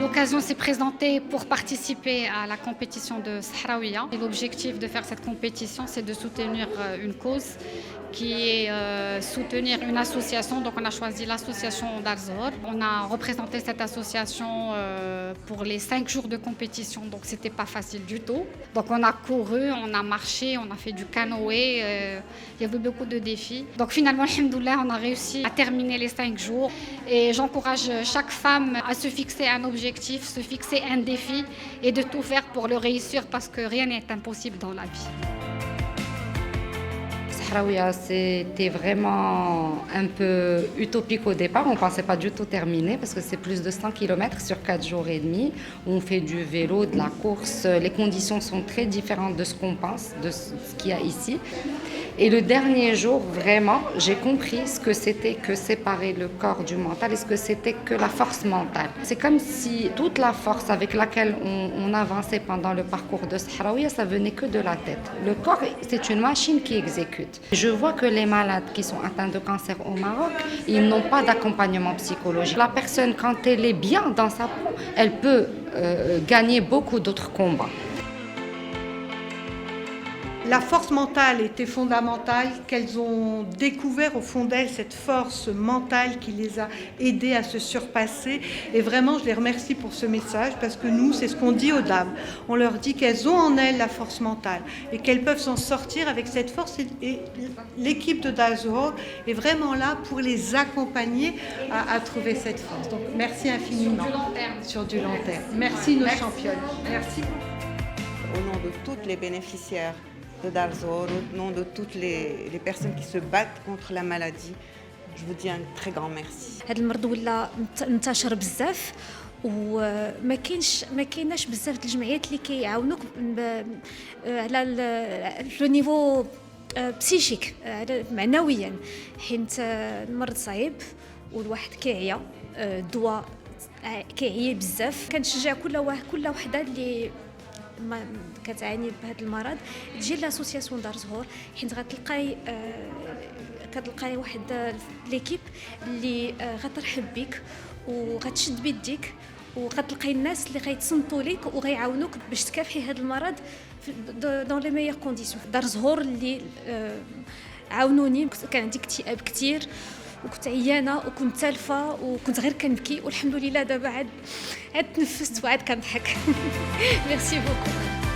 L'occasion s'est présentée pour participer à la compétition de Sahraouia. Et l'objectif de faire cette compétition, c'est de soutenir une cause qui est soutenir une association. Donc on a choisi l'association Darzor. On a représenté cette association pour les 5 jours de compétition, donc c'était pas facile du tout. Donc on a couru, on a marché, on a fait du canoë, il y avait beaucoup de défis. Donc finalement, alhamdoulilah, on a réussi à terminer les 5 jours. Et j'encourage chaque femme à se fixer un objectif, se fixer un défi et de tout faire pour le réussir parce que rien n'est impossible dans la vie. Sahraouia, c'était vraiment un peu utopique au départ. On ne pensait pas du tout terminer parce que c'est plus de 100 km sur 4 jours et demi. On fait du vélo, de la course. Les conditions sont très différentes de ce qu'on pense, de ce qu'il y a ici. Et le dernier jour, vraiment, j'ai compris ce que c'était que séparer le corps du mental et ce que c'était que la force mentale. C'est comme si toute la force avec laquelle on avançait pendant le parcours de Sahraouia, ça venait que de la tête. Le corps, c'est une machine qui exécute. Je vois que les malades qui sont atteints de cancer au Maroc, ils n'ont pas d'accompagnement psychologique. La personne, quand elle est bien dans sa peau, elle peut gagner beaucoup d'autres combats. La force mentale était fondamentale, qu'elles ont découvert au fond d'elles cette force mentale qui les a aidées à se surpasser. Et vraiment, je les remercie pour ce message parce que nous, c'est ce qu'on dit aux dames. On leur dit qu'elles ont en elles la force mentale et qu'elles peuvent s'en sortir avec cette force. Et l'équipe de Darzor est vraiment là pour les accompagner à trouver cette force. Donc, merci infiniment. Sur du long terme. Merci nos championnes. Merci. Au nom de toutes les bénéficiaires de Darzor, au nom de toutes les personnes qui se battent contre la maladie, je vous dis un très grand merci. هذا المرض ولا منتشر بزاف وما كايناش بزاف د الجمعيات اللي كيعاونوك على لو نيفو بسيشيك معنويا حيت المرض صعيب والواحد كيعيا الدواء كيعيا بزاف. كنشجع كل وحده اللي ما كتعاني بهذا المرض تجي لاسوسياسيون دارزهور حيت كتلقاي واحد ليكيب اللي غترحب بك وغتشد بيديك وغتلقاي الناس اللي غيتصنتوا لك وغيعاونوك باش تكافحي هذا المرض دون لي ميور كونديسيون. دارزهور اللي عاونوني، كان عندي اكتئاب كثير وكنت عيانه وكنت تالفه وكنت غير كنبكي والحمد لله دابا عاد تنفست وعاد كنضحك. ميرسي بوكو.